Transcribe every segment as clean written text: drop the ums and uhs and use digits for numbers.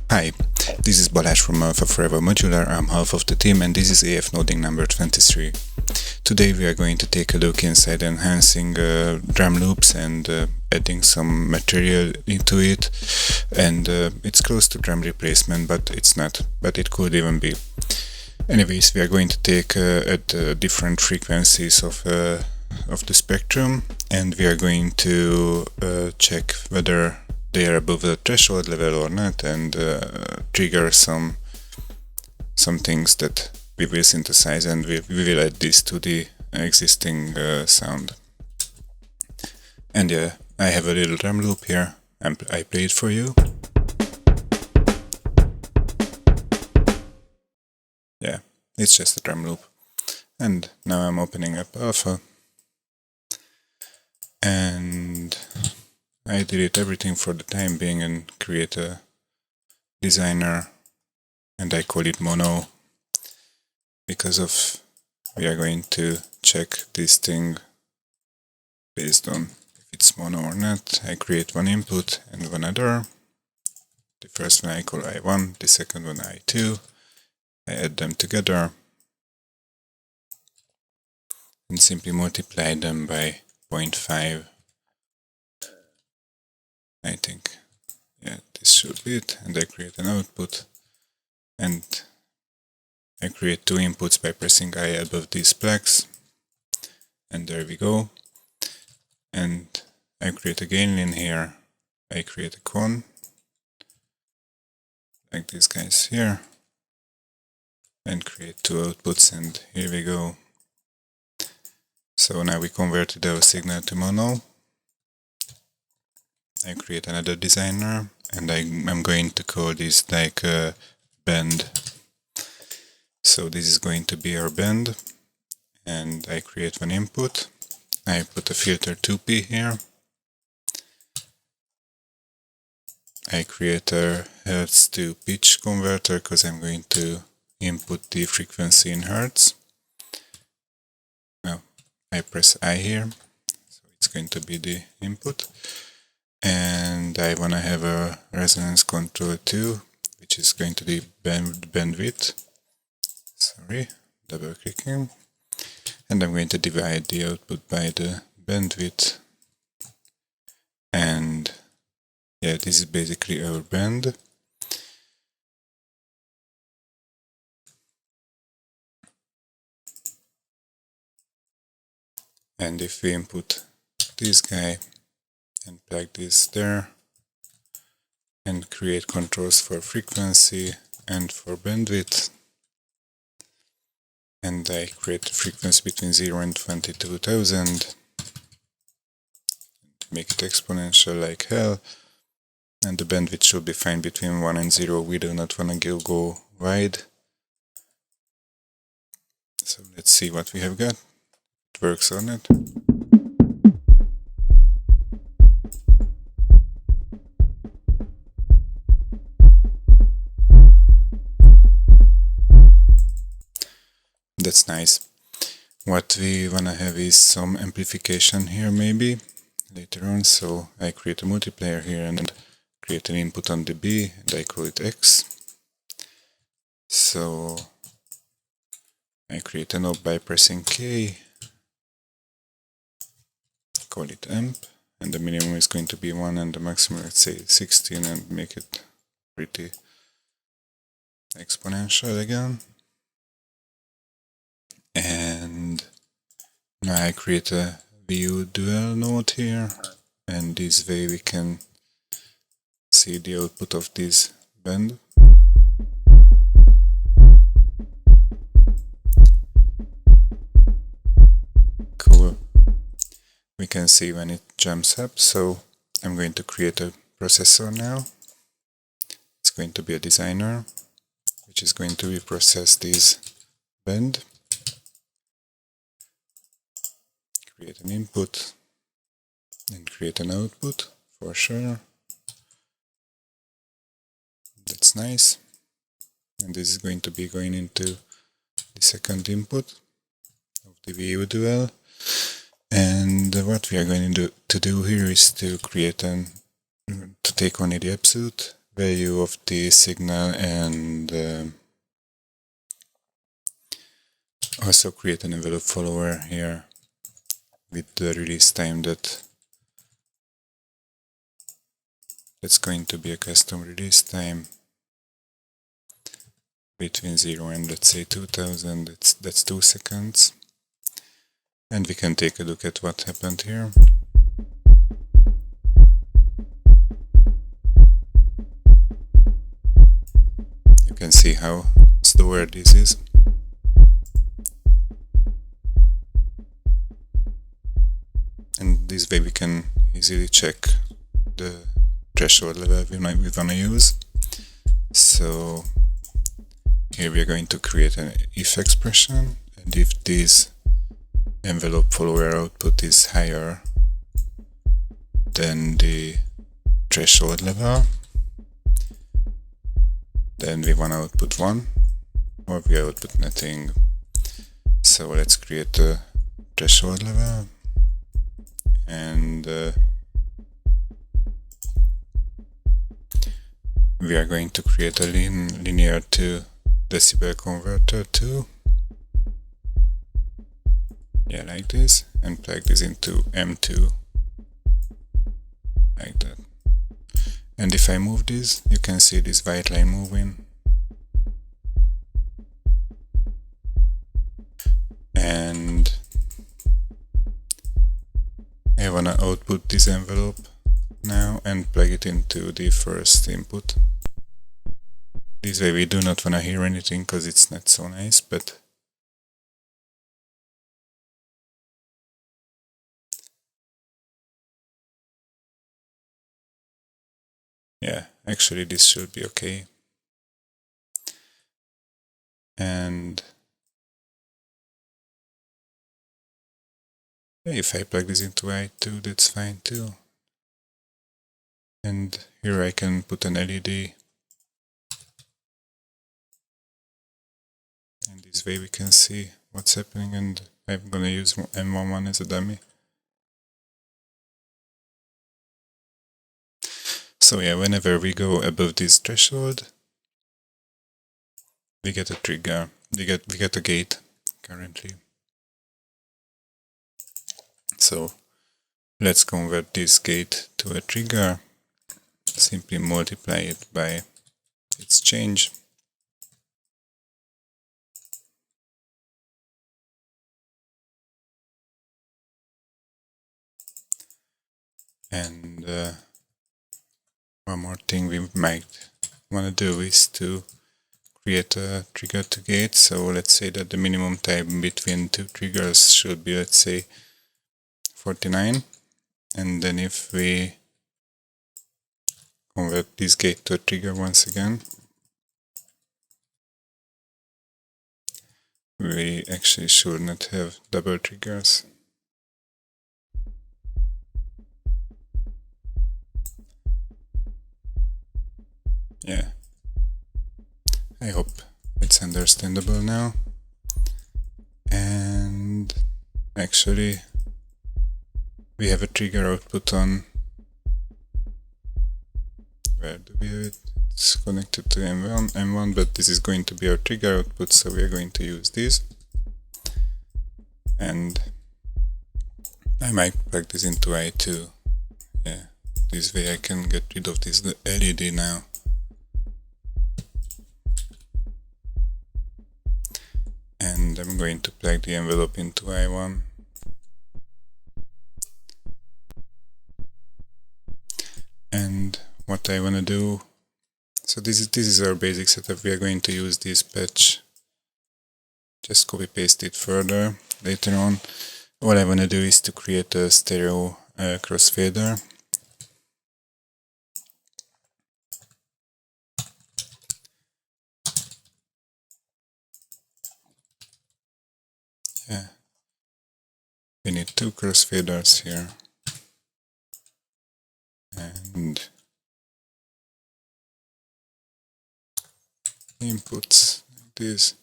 Hi, this is Balázs from Alpha Forever Modular. I'm half of the team and this is AFNoding number 23. Today we are going to take a look inside enhancing drum loops and adding some material into it. And it's close to drum replacement, but it's not. But it could even be. Anyways, we are going to take at different frequencies of the spectrum, and we are going to check whether they are above the threshold level or not, and trigger some things that we will synthesize, and we will add this to the existing sound. And yeah, I have a little drum loop here, and I play it for you. Yeah, it's just a drum loop. And now I'm opening up Alpha, and I delete everything for the time being and create a designer, and I call it mono because we are going to check this thing based on if it's mono or not. I create one input and one other. The first one I call I1, the second one I2. I add them together and simply multiply them by 0.5. I think, yeah, this should be it, and I create an output, and I create two inputs by pressing I above these plaques, and there we go. And I create a gain in here, I create a con, like these guys here, and create two outputs, and here we go. So now we converted our signal to mono. I create another designer, and I'm going to call this like a bend. So this is going to be our bend, and I create one input. I put a filter 2p here. I create a hertz to pitch converter because I'm going to input the frequency in hertz. Now I press I here, so it's going to be the input. And I want to have a resonance control too, which is going to be bandwidth. Sorry, double clicking. And I'm going to divide the output by the bandwidth. And yeah, this is basically our band. And if we input this guy and plug this there and create controls for frequency and for bandwidth, and I create a frequency between 0 and 22,000, make it exponential like hell, and the bandwidth should be fine between 1 and 0. We do not want to go wide. So let's see what we have got. It works or not. That's nice. What we wanna have is some amplification here maybe later on, so I create a multiplier here and create an input on the B, and I call it X. So I create a knob by pressing K, call it amp, and the minimum is going to be 1 and the maximum, let's say 16, and make it pretty exponential again. And now I create a view dual node here, and this way we can see the output of this band. Cool. We can see when it jumps up, so I'm going to create a processor now. It's going to be a designer, which is going to reprocess this band. Create an input and create an output for sure. That's nice. And this is going to be going into the second input of the VU dual. And what we are going to do here is to create to take only the absolute value of the signal and also create an envelope follower here with the release time that's going to be a custom release time between 0 and let's say 2000. That's 2 seconds. And we can take a look at what happened here. You can see how slower this is. And this way we can easily check the threshold level we want to use. So here we are going to create an if expression, and if this envelope follower output is higher than the threshold level, then we want to output 1, or we output nothing. So let's create a threshold level, and we are going to create a linear to decibel converter too. Yeah, like this, and plug this into M2 like that. And if I move this, you can see this white line moving. And I wanna output this envelope now and plug it into the first input. This way we do not wanna hear anything because it's not so nice, but yeah, actually this should be okay. And if I plug this into I2, that's fine too. And here I can put an LED. And this way we can see what's happening, and I'm gonna use M11 as a dummy. So yeah, whenever we go above this threshold, we get a trigger. We get a gate currently. So let's convert this gate to a trigger. Simply multiply it by its change. And one more thing we might want to do is to create a trigger to gate. So let's say that the minimum time between two triggers should be, let's say, 49. And then if we convert this gate to a trigger once again, we actually should not have double triggers. Yeah, I hope it's understandable now. And actually we have a trigger output on, where do we have it? It's connected to M1, but this is going to be our trigger output, so we are going to use this. And I might plug this into I2. Yeah, this way I can get rid of this LED now. And I'm going to plug the envelope into I1. And what I want to do, so this is our basic setup. We are going to use this patch, just copy paste it further later on. All I want to do is to create a stereo crossfader. Yeah, we need 2 crossfaders here, and inputs like this.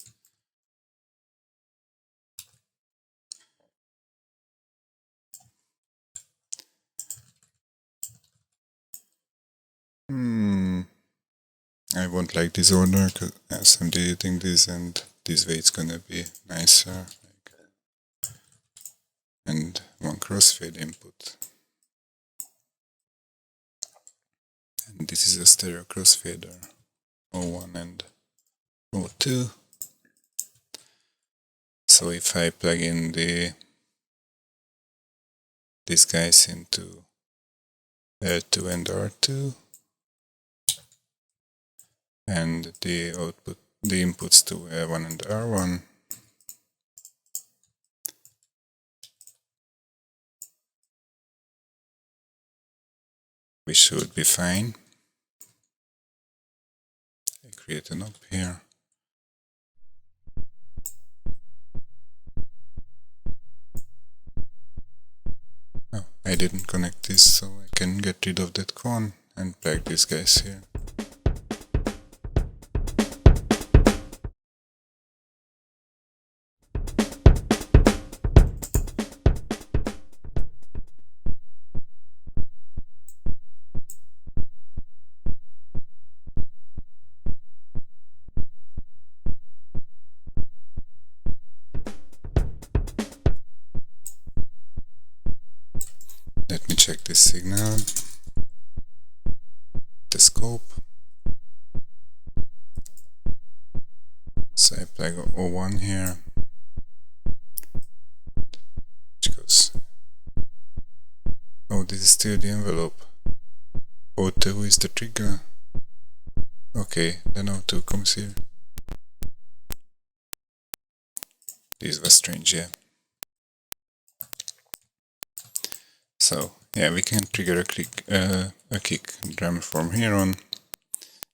I won't like this order as I'm deleting this, and this way it's gonna be nicer. And one crossfade input. And this is a stereo crossfader, O1 and O2. So if I plug in these guys into L2 and R2, and the inputs to L1 and R1, we should be fine. I create an op here. Oh, I didn't connect this, so I can get rid of that con and plug these guys here. Let me check this signal, the scope. So I plug O1 here, which goes, oh, this is still the envelope. O2 is the trigger. Okay, then O2 comes here. This was strange, yeah. So yeah, we can trigger a kick drum from here on.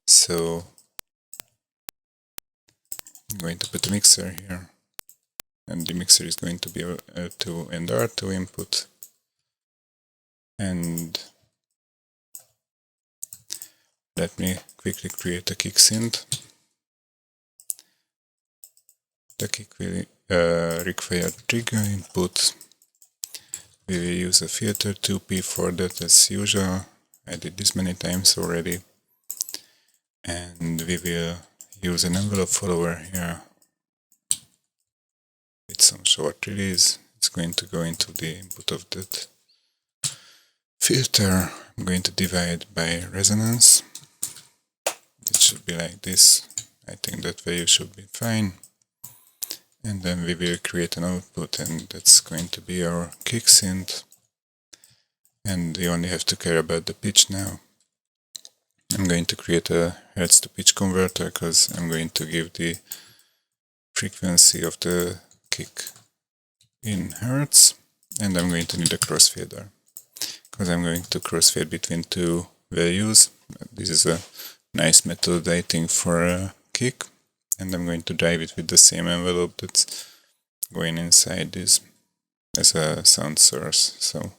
So I'm going to put a mixer here, and the mixer is going to be L2 and R2 input. And let me quickly create a kick synth. The kick will require trigger input. We will use a filter 2P for that as usual. I did this many times already. And we will use an envelope follower here with some short release. It's going to go into the input of that filter. I'm going to divide by resonance. It should be like this. I think that value should be fine. And then we will create an output, and that's going to be our kick synth. And we only have to care about the pitch now. I'm going to create a hertz to pitch converter because I'm going to give the frequency of the kick in hertz, and I'm going to need a crossfader because I'm going to crossfade between two values. This is a nice method, I think, for a kick. And I'm going to drive it with the same envelope that's going inside this as a sound source. So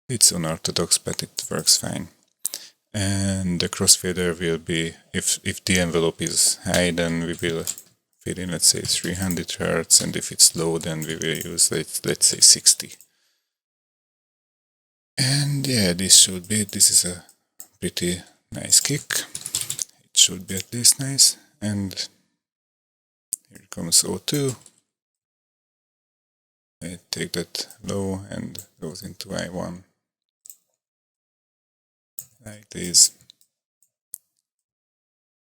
it's unorthodox, but it works fine. And the crossfader will be, if the envelope is high, then we will fill in, let's say, 300 Hz, and if it's low, then we will use, let's say, 60. And yeah, this should be it. This is a pretty nice kick. It should be at least nice. And here comes O2. I take that low and goes into I1 like this.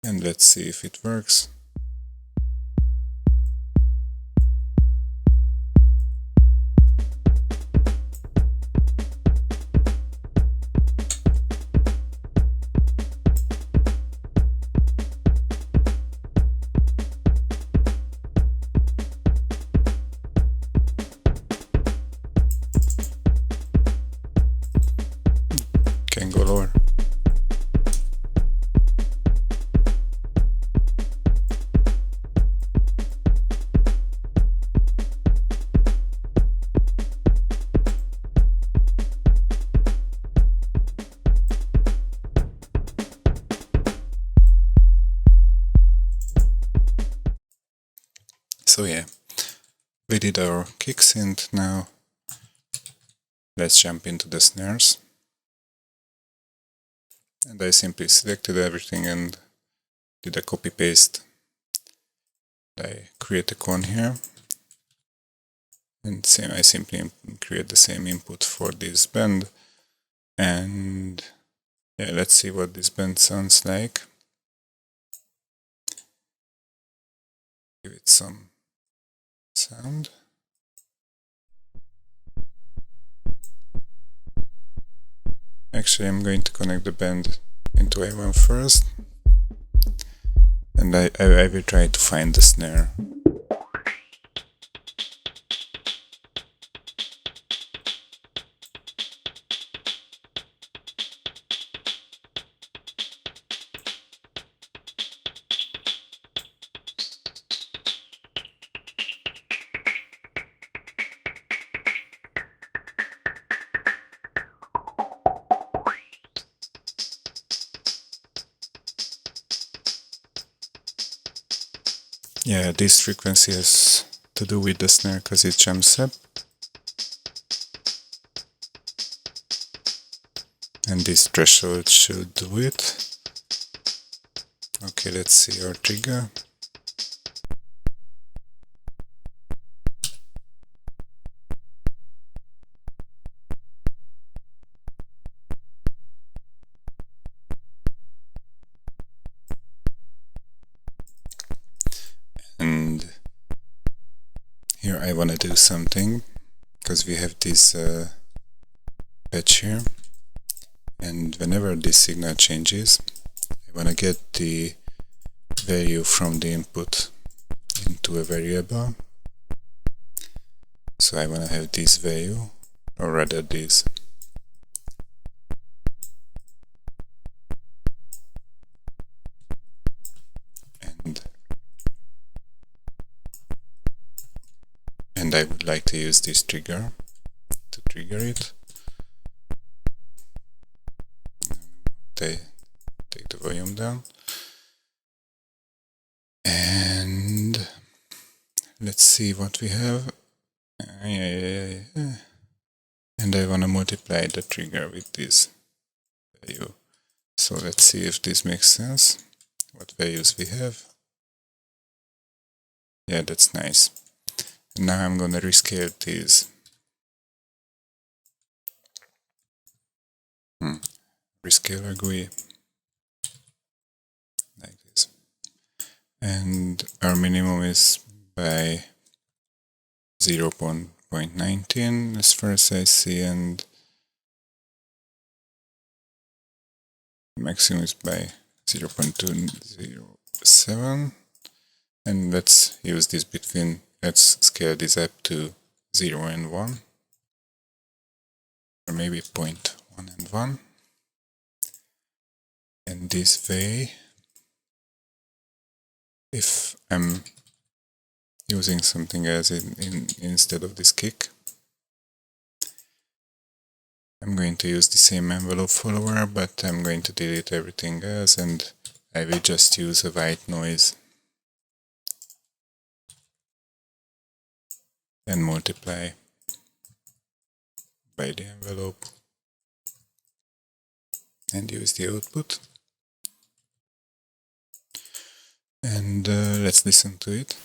And let's see if it works. Can go lower. So yeah, we did our kick synth. Now let's jump into the snares. And I simply selected everything and did a copy paste. I create a cone here, and I simply create the same input for this bend, and yeah, let's see what this bend sounds like. Give it some sound. Actually, I'm going to connect the bend into A1 first, and I will try to find the snare. Yeah, this frequency has to do with the snare because it jumps up. And this threshold should do it. Okay, let's see our trigger. And here I want to do something, because we have this patch here, and whenever this signal changes, I want to get the value from the input into a variable. So I want to have this value, or rather this. And I would like to use this trigger to trigger it. Take the volume down. And let's see what we have. And I want to multiply the trigger with this value. So let's see if this makes sense. What values we have. Yeah, that's nice. And now I'm going to rescale these. Rescaler GUI. Like this. And our minimum is by 0.19 as far as I see, and maximum is by 0.207. And let's use this between, let's scale this up to 0 and 1, or maybe 0.1 and 1. And this way, if I'm using something else instead of this kick, I'm going to use the same envelope follower, but I'm going to delete everything else, and I will just use a white noise and multiply by the envelope and use the output. And let's listen to it.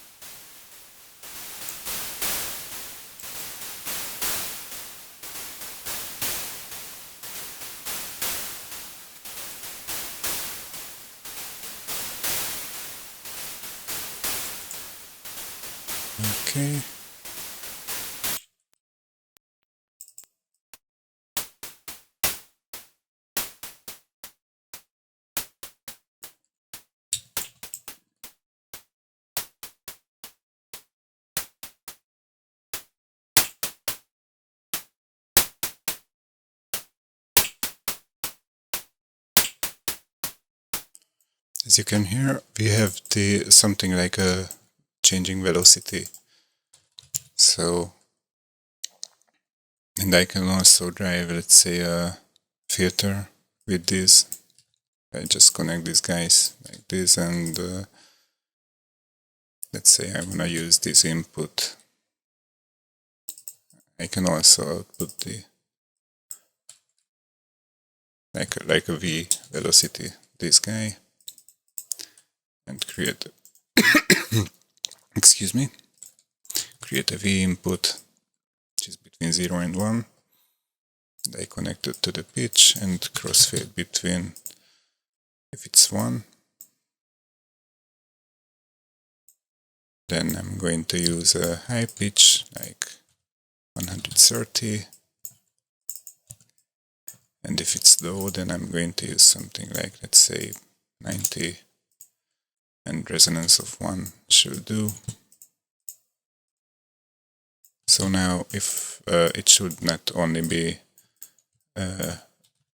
Okay. As you can hear, we have something like a changing velocity. So, and I can also drive, let's say, a filter with this. I just connect these guys like this, and let's say I want to use this input. I can also output the like a V velocity, this guy. and create excuse me, create a V input which is between 0 and 1. I connect it to the pitch and crossfade between, if it's 1, then I'm going to use a high pitch like 130, and if it's low then I'm going to use something like, let's say, 90, and resonance of 1 should do. So now if it should not only be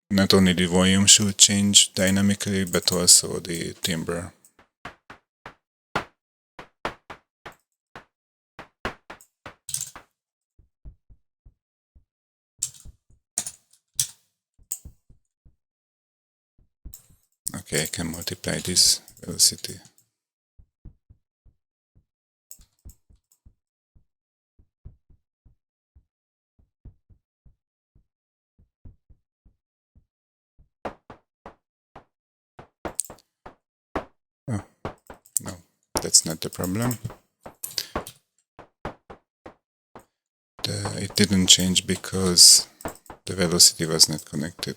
not only the volume should change dynamically, but also the timbre. Okay, I can multiply this velocity. Oh, no, that's not the problem. It didn't change because the velocity was not connected.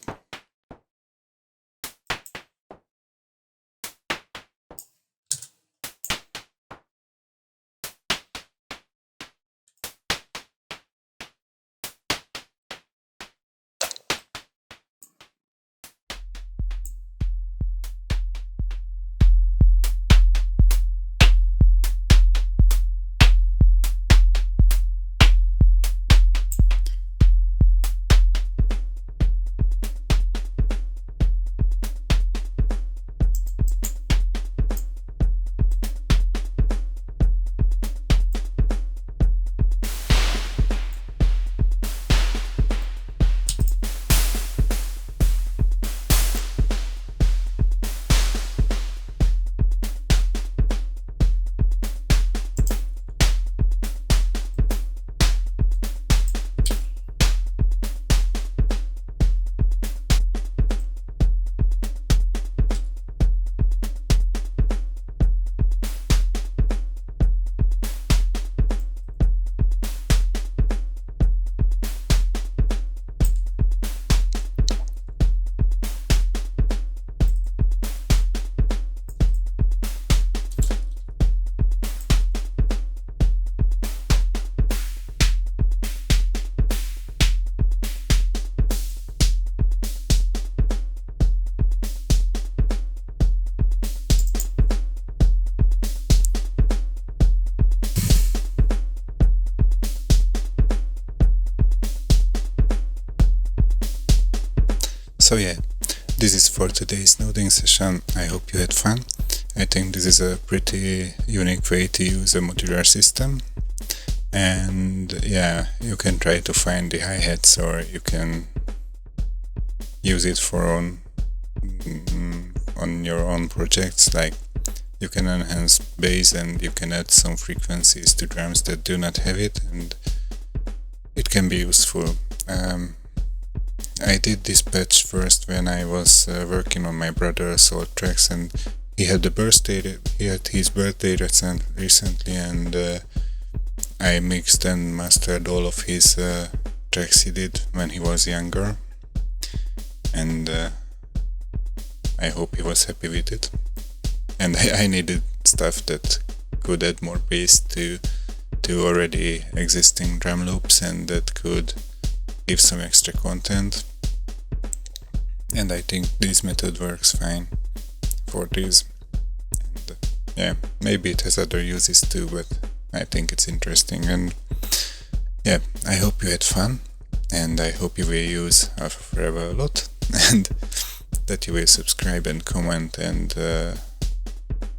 So yeah, this is for today's noding session. I hope you had fun. I think this is a pretty unique way to use a modular system. And yeah, you can try to find the hi-hats, or you can use it for on your own projects. Like, you can enhance bass and you can add some frequencies to drums that do not have it, and it can be useful. I did this patch first when I was working on my brother's old tracks, and he had his birthday recently, and I mixed and mastered all of his tracks he did when he was younger, and I hope he was happy with it. And I needed stuff that could add more bass to already existing drum loops, and that could give some extra content. And I think this method works fine for this. And yeah, maybe it has other uses too, but I think it's interesting. And yeah, I hope you had fun, and I hope you will use Alpha Forever a lot, and that you will subscribe and comment and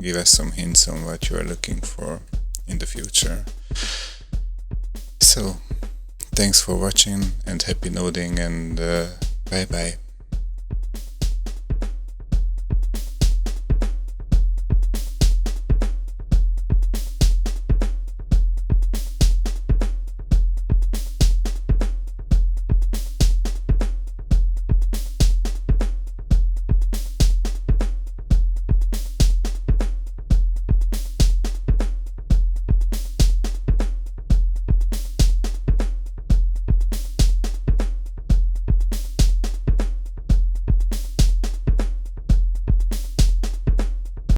give us some hints on what you are looking for in the future. So, thanks for watching, and happy noding, and bye bye.